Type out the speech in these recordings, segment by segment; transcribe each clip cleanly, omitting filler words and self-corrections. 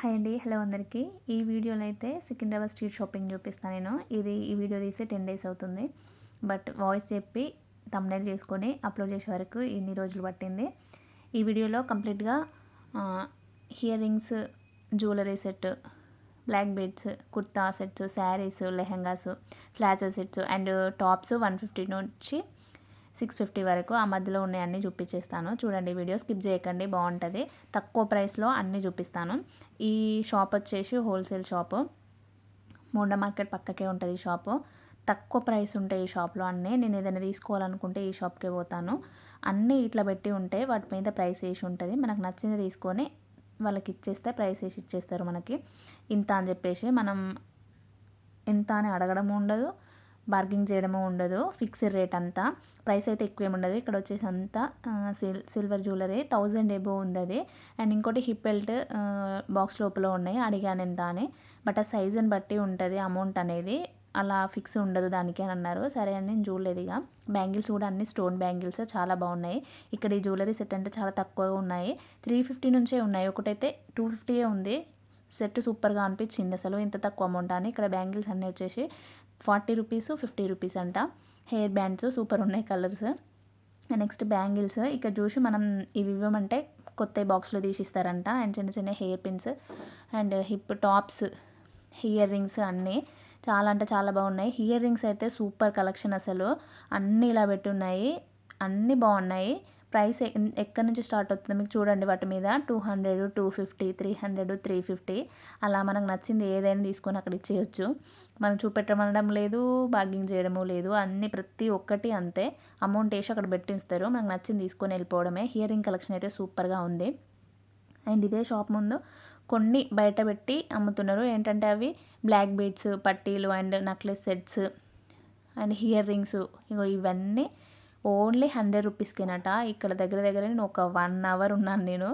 Hi అండి. Hello అందరికీ. ఈ వీడియోలో అయితే సికింద్రాబాద్ స్ట్రీట్ షాపింగ్ చూపిస్తాను నేను. ఈ వీడియో తీసి 10 డేస్ అవుతుంది. బట్ వాయిస్ చెప్పి థంబ్‌నెయిల్ చేసుకొని అప్లోడ్ చేసే వరకు ఇన్ని రోజులు పట్టింది. ఈ వీడియోలో కంప్లీట్‌గా ear rings, jewellery set, black beads, kurta sets, saris, lehengas, palazzo sets and tops 150 నుంచి 650 వరకు ఆ మధ్యలో ఉన్నాయి అన్నీ చూపించేస్తాను. చూడండి, వీడియో స్కిప్ చేయకండి, బాగుంటుంది. తక్కువ ప్రైస్లో అన్నీ చూపిస్తాను. ఈ షాప్ వచ్చేసి హోల్సేల్ షాపు. మోండా మార్కెట్ పక్కకే ఉంటుంది ఈ షాపు. తక్కువ ప్రైస్ ఉంటాయి ఈ షాప్లో అన్నీ. నేను ఏదైనా తీసుకోవాలనుకుంటే ఈ షాప్కే పోతాను. అన్నీ ఇట్లా పెట్టి ఉంటే వాటి మీద ప్రైస్ వేసి ఉంటుంది. మనకు నచ్చింది తీసుకొని వాళ్ళకి ఇచ్చేస్తే ప్రైస్ వేసి ఇచ్చేస్తారు మనకి. ఇంత అని చెప్పేసి మనం ఎంత అని అడగడం ఉండదు, బార్గింగ్ చేయడము ఉండదు. ఫిక్స్డ్ రేట్ అంతా. ప్రైస్ అయితే ఎక్కువ ఏమి ఉండదు. ఇక్కడ వచ్చేసి అంతా సిల్వర్ జ్యువెలరీ 1000 ఎబో ఉంది అది. అండ్ ఇంకోటి హిప్ బెల్ట్ బాక్స్ లోపల ఉన్నాయి. అడిగాను ఎంత అని. బట్ ఆ సైజుని బట్టి ఉంటుంది అమౌంట్ అనేది, అలా ఫిక్స్ ఉండదు దానికి అని అన్నారు. సరే అని నేను చూడలేదు. ఇక బ్యాంగిల్స్ కూడా అన్ని స్టోన్ బ్యాంగిల్స్ చాలా బాగున్నాయి. ఇక్కడ ఈ జ్యువెలరీ సెట్ అంటే చాలా తక్కువగా ఉన్నాయి. 350 నుంచే ఉన్నాయి. ఒకటైతే 250 ఉంది. సెట్ సూపర్గా అనిపించింది. అసలు ఇంత తక్కువ అమౌంట్ అని. ఇక్కడ బ్యాంగిల్స్ అన్నీ వచ్చేసి 40 రూపీస్, 50 రూపీస్ అంట. హెయిర్ బ్యాండ్స్ సూపర్ ఉన్నాయి కలర్స్. నెక్స్ట్ బ్యాంగిల్స్ ఇక్కడ చూసి మనం ఇవి ఇవ్వమంటే కొత్త బాక్స్లో తీసిస్తారంట. అండ్ చిన్న చిన్న hair pins and hip tops, ear rings అన్నీ చాలా అంటే చాలా బాగున్నాయి. ఇయర్ రింగ్స్ అయితే సూపర్ కలెక్షన్ అసలు. అన్నీ ఇలా పెట్టున్నాయి, అన్నీ బాగున్నాయి. ప్రైస్ ఎక్కడి నుంచి స్టార్ట్ అవుతుంది మీకు చూడండి. వాటి మీద 200, 250, 300, 350 అలా మనకు నచ్చింది ఏదైనా తీసుకొని అక్కడ ఇచ్చేయచ్చు. మనం చూపెట్టడం లేదు, బార్గింగ్ చేయడము లేదు. అన్నీ ప్రతి ఒక్కటి అంతే. అమౌంట్ వేసి అక్కడ పెట్టి ఉంచుతారు. మనకు నచ్చింది తీసుకొని వెళ్ళిపోవడమే. ఇయర్ రింగ్ కలెక్షన్ అయితే సూపర్గా ఉంది. అండ్ ఇదే షాప్ ముందు కొన్ని బయట పెట్టి అమ్ముతున్నారు. ఏంటంటే అవి బ్లాక్ బీడ్స్, పట్టీలు and necklace sets and earrings. ఇగో ఇవన్నీ ఓన్లీ 100 రూపీస్కేనట. ఇక్కడ దగ్గర నేను ఒక 1 అవర్ ఉన్నాను నేను.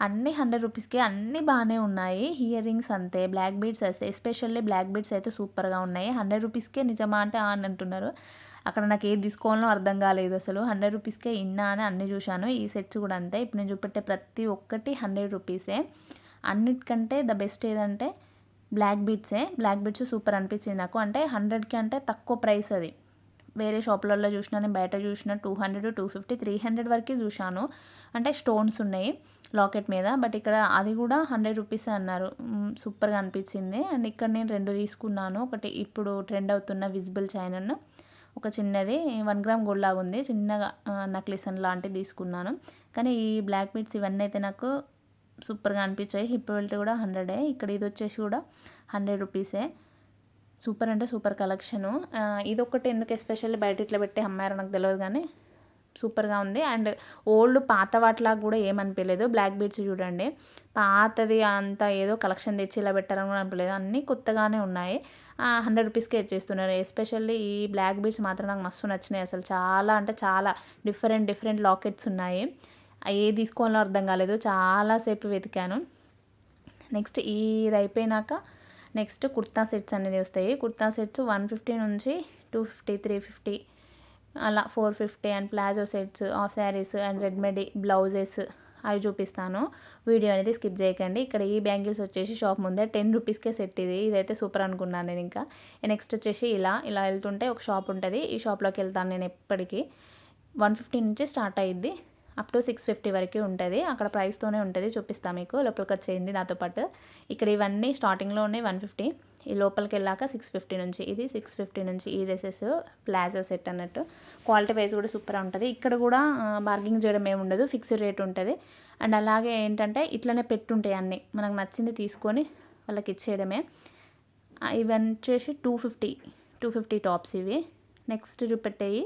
అన్నీ 100 రూపీస్కే, అన్నీ బాగానే ఉన్నాయి. ఇయర్ రింగ్స్ అంతే, బ్లాక్ బీడ్స్ అయితే ఎస్పెషల్లీ బ్లాక్ బీడ్స్ అయితే సూపర్గా ఉన్నాయి. 100 రూపీస్కే నిజమా అంటే అని అంటున్నారు. అక్కడ నాకు ఏది తీసుకోవాలో అర్థం కాలేదు అసలు. 100 రూపీస్కే ఇన్నా అని అన్నీ చూశాను. ఈ సెట్స్ కూడా అంతే. ఇప్పుడు నేను చూపెట్టే ప్రతి ఒక్కటి 100 రూపీసే. అన్నిటికంటే ద బెస్ట్ ఏదంటే బ్లాక్ బీడ్సే. బ్లాక్ బీడ్స్ సూపర్ అనిపించింది నాకు. అంటే 100కి అంటే తక్కువ ప్రైస్ అది. వేరే షాపులలో చూసినా, నేను బయట చూసిన 200, 250, 300 వరకు చూశాను. అంటే స్టోన్స్ ఉన్నాయి లాకెట్ మీద. బట్ ఇక్కడ అది కూడా 100 రూపీస్ అన్నారు. సూపర్గా అనిపించింది. అండ్ ఇక్కడ నేను 2 తీసుకున్నాను. ఒకటి ఇప్పుడు ట్రెండ్ అవుతున్న విజిబుల్ చైన్, ఒక చిన్నది 1 గ్రామ్ గోల్డ్ లాగా ఉంది, చిన్నగా నెక్లెస్ అని లాంటిది తీసుకున్నాను. కానీ ఈ బ్లాక్ బీడ్స్ ఇవన్నీ అయితే నాకు సూపర్గా అనిపించాయి. హిప్ బెల్ట్ కూడా 100. ఇక్కడ ఇది వచ్చేసి కూడా 100 రూపీసే. సూపర్ అంటే సూపర్ కలెక్షను. ఇదొక్కటి ఎందుకు ఎస్పెషల్లీ బయట ఇట్లా పెట్టి అమ్మారో నాకు తెలియదు, కానీ సూపర్గా ఉంది. అండ్ ఓల్డ్ పాత వాటిలాగా కూడా ఏమనిపించలేదు. బ్లాక్ బీడ్స్ చూడండి, పాతది అంతా ఏదో కలెక్షన్ తెచ్చి ఇలా పెట్టారని కూడా అనిపించలేదు. అన్నీ కొత్తగానే ఉన్నాయి. 100 రూపీస్కే ఇచ్చేస్తున్నారు. ఎస్పెషల్లీ ఈ బ్లాక్ బీడ్స్ మాత్రం నాకు మస్తు నచ్చినాయి అసలు. చాలా అంటే చాలా డిఫరెంట్ లాకెట్స్ ఉన్నాయి. ఏ తీసుకోవాలో అర్థం కాలేదు, చాలాసేపు వెతికాను. నెక్స్ట్ ఇది అయిపోయినాక నెక్స్ట్ కుర్తా సెట్స్ అనేది వస్తాయి. కుర్తా సెట్స్ 150 నుంచి 250, 350 అలా 450 and palazzo sets, half saris and readymade blouses అవి చూపిస్తాను. వీడియో అనేది స్కిప్ చేయకండి. ఇక్కడ ఈ బ్యాంగిల్స్ వచ్చేసి షాప్ ముందే 10 రూపీస్కే సెట్. ఇదైతే సూపర్ అనుకున్నాను నేను. ఇంకా నెక్స్ట్ వచ్చేసి ఇలా వెళ్తుంటే ఒక షాప్ ఉంటుంది. ఈ షాప్లోకి వెళ్తాను నేను ఎప్పటికీ. 150 నుంచి స్టార్ట్ అయ్యిద్ది, అప్ టు 650 వరకు ఉంటుంది. అక్కడ ప్రైస్తోనే ఉంటుంది. చూపిస్తాను మీకు, లోపలికి వచ్చేయండి నాతో పాటు. ఇక్కడ ఇవన్నీ స్టార్టింగ్లో ఉన్నాయి 150. ఈ లోపలికి వెళ్ళాక 650 నుంచి, ఇది 650 నుంచి ఈ డ్రెస్సెస్ ప్లాజో సెట్ అన్నట్టు. క్వాలిటీ వైజ్ కూడా సూపర్ ఉంటుంది. ఇక్కడ కూడా బార్గింగ్ చేయడం ఏమి ఉండదు, ఫిక్స్డ్ రేట్ ఉంటుంది. అండ్ అలాగే ఏంటంటే ఇట్లనే పెట్టుంటాయి అన్నీ, మనకు నచ్చింది తీసుకొని వాళ్ళకి ఇచ్చేయడమే. ఇవన్నీ వచ్చేసి 250 టాప్స్ ఇవి. నెక్స్ట్ చూపెట్టేవి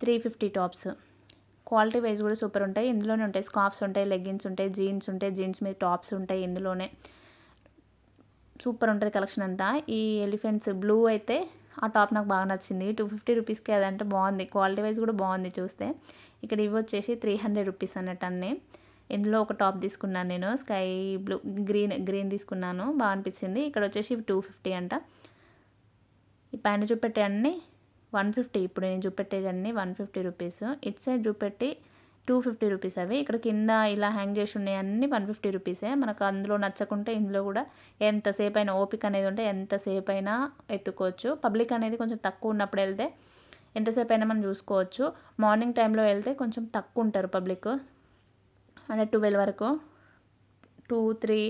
350 టాప్స్. క్వాలిటీ వైజ్ కూడా సూపర్ ఉంటాయి. ఇందులోనే ఉంటాయి స్కార్ఫ్స్ ఉంటాయి, లెగ్గిన్స్ ఉంటాయి, జీన్స్ ఉంటాయి, జీన్స్ మీద టాప్స్ ఉంటాయి. ఇందులోనే సూపర్ ఉంటుంది కలెక్షన్ అంతా. ఈ ఎలిఫెంట్స్ బ్లూ అయితే ఆ టాప్ నాకు బాగా నచ్చింది. 250 రూపీస్కి అదంటే బాగుంది, క్వాలిటీ వైజ్ కూడా బాగుంది చూస్తే. ఇక్కడ ఇవి వచ్చేసి 300 రూపీస్ అన్నట్టు అన్నీ. ఇందులో ఒక టాప్ తీసుకున్నాను నేను, స్కై బ్లూ గ్రీన్ తీసుకున్నాను, బాగా అనిపించింది. ఇక్కడ వచ్చేసి 250 అంట. ఈ పైన చూపెట్టే అన్నీ 150. ఇప్పుడు నేను చూపెట్టేది అన్నీ 150 రూపీస్. ఇటు సైడ్ చూపెట్టి 250 రూపీస్ అవి. ఇక్కడ కింద ఇలా హ్యాంగ్ చేసి ఉన్నాయి అన్నీ 150 రూపీసే. మనకు అందులో నచ్చకుంటే ఇందులో కూడా ఎంతసేపు అయినా ఓపిక అనేది ఉంటే ఎంతసేపు అయినా ఎత్తుకోవచ్చు. పబ్లిక్ అనేది కొంచెం తక్కువ ఉన్నప్పుడు వెళ్తే ఎంతసేపు అయినా మనం చూసుకోవచ్చు. మార్నింగ్ టైంలో వెళ్తే కొంచెం తక్కువ ఉంటారు పబ్లిక్, అంటే 12 వరకు, 2, 3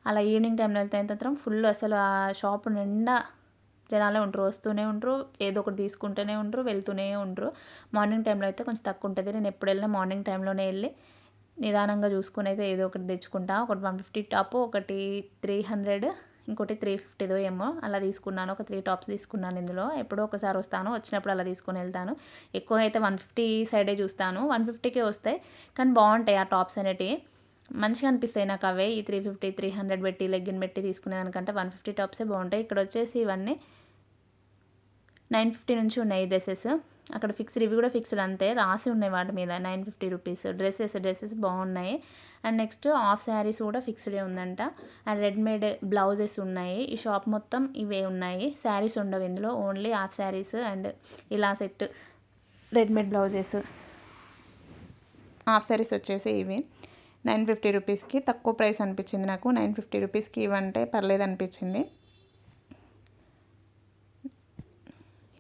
అలా ఈవినింగ్ టైంలో వెళ్తే మాత్రం ఫుల్ అసలు ఆ షాపు నిండా జనాలే ఉంటారు, వస్తూనే ఉంటారు, ఏదో ఒకటి తీసుకుంటూనే ఉంటారు, వెళ్తూనే ఉంటారు. మార్నింగ్ టైంలో అయితే కొంచెం తక్కువ ఉంటుంది. నేను ఎప్పుడు వెళ్ళినా మార్నింగ్ టైంలోనే వెళ్ళి నిదానంగా చూసుకుని అయితే ఏదో ఒకటి తెచ్చుకుంటా. ఒకటి 150 టాప్, ఒకటి 300, ఇంకోటి 350దో ఏమో అలా తీసుకున్నాను. ఒక 3 టాప్స్ తీసుకున్నాను. ఇందులో ఎప్పుడో ఒకసారి వస్తాను, వచ్చినప్పుడు అలా తీసుకొని వెళ్తాను. ఎక్కువ అయితే 150 సైడే చూస్తాను, 150కే వస్తాయి. కానీ బాగుంటాయి ఆ టాప్స్ అనేటివి, మంచిగా అనిపిస్తాయి నాకు అవే. ఈ 350, 300 పెట్టి లెగ్గిన్ పెట్టి తీసుకునేదానికంటే 150 టాప్సే బాగుంటాయి. ఇక్కడ వచ్చేసి ఇవన్నీ 950 నుంచి ఉన్నాయి డ్రెస్సెస్. అక్కడ ఫిక్స్డ్, ఇవి కూడా ఫిక్స్డ్ అంతే, రాసి ఉన్నాయి వాటి మీద 950 రూపీస్. డ్రెస్సెస్ బాగున్నాయి. అండ్ నెక్స్ట్ హాఫ్ శారీస్ కూడా ఫిక్స్డే ఉందంట. అండ్ రెడీమేడ్ బ్లౌజెస్ ఉన్నాయి. ఈ షాప్ మొత్తం ఇవే ఉన్నాయి, శారీస్ ఉండవు ఇందులో, ఓన్లీ హాఫ్ శారీస్ అండ్ ఇలా set readymade blouses. Half saris వచ్చేసి ఇవి 950 రూపీస్కి తక్కువ ప్రైస్ అనిపించింది నాకు. 950 రూపీస్కి ఇవంటే పర్లేదు అనిపించింది.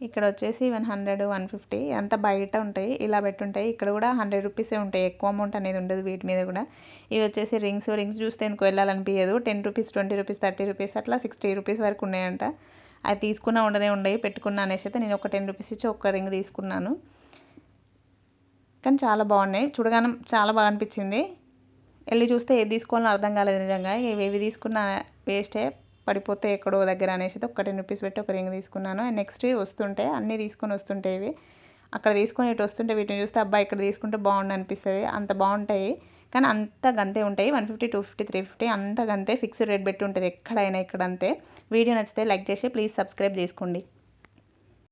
ఇక్కడ వచ్చేసి 100, 150 అంతా బయట ఉంటాయి, ఇలా పెట్టుంటాయి. ఇక్కడ కూడా 100 రూపీసే ఉంటాయి, ఎక్కువ అమౌంట్ అనేది ఉండదు వీటి మీద కూడా. ఇవి వచ్చేసి రింగ్స్ చూస్తే ఎందుకు వెళ్ళాలనిపించదు. 10 రూపీస్, 20 రూపీస్, 30 రూపీస్ అట్లా 60 రూపీస్ వరకు ఉన్నాయంట. అది తీసుకున్నా ఉండవు, పెట్టుకున్నా అనేసి అయితే నేను ఒక 10 రూపీస్ ఇచ్చి ఒక రింగ్ తీసుకున్నాను. కానీ చాలా బాగున్నాయి, చూడగానే చాలా బాగా అనిపించింది. వెళ్ళి చూస్తే ఏది తీసుకోవాలో అర్థం కాలేదు నిజంగా. ఏవి తీసుకున్నా వేస్టే, పడిపోతే ఎక్కడో దగ్గర అనేసి ఒక 10 రూపీస్ పెట్టి ఒక రింగ్ తీసుకున్నాను. అండ్ నెక్స్ట్ వస్తుంటే అన్నీ తీసుకొని వస్తుంటే ఇవి అక్కడ తీసుకొని ఇటు వస్తుంటే వీటిని చూస్తే అబ్బాయి ఇక్కడ తీసుకుంటే బాగుండు అనిపిస్తుంది. అంత బాగుంటాయి కానీ అంత గంతే ఉంటాయి. 150, 250, 350 అంత గంతే, ఫిక్స్డ్ రేట్ పెట్టి ఉంటుంది ఎక్కడైనా ఇక్కడ అంతే. వీడియో నచ్చితే లైక్ చేసి ప్లీజ్ సబ్స్క్రైబ్ చేసుకోండి.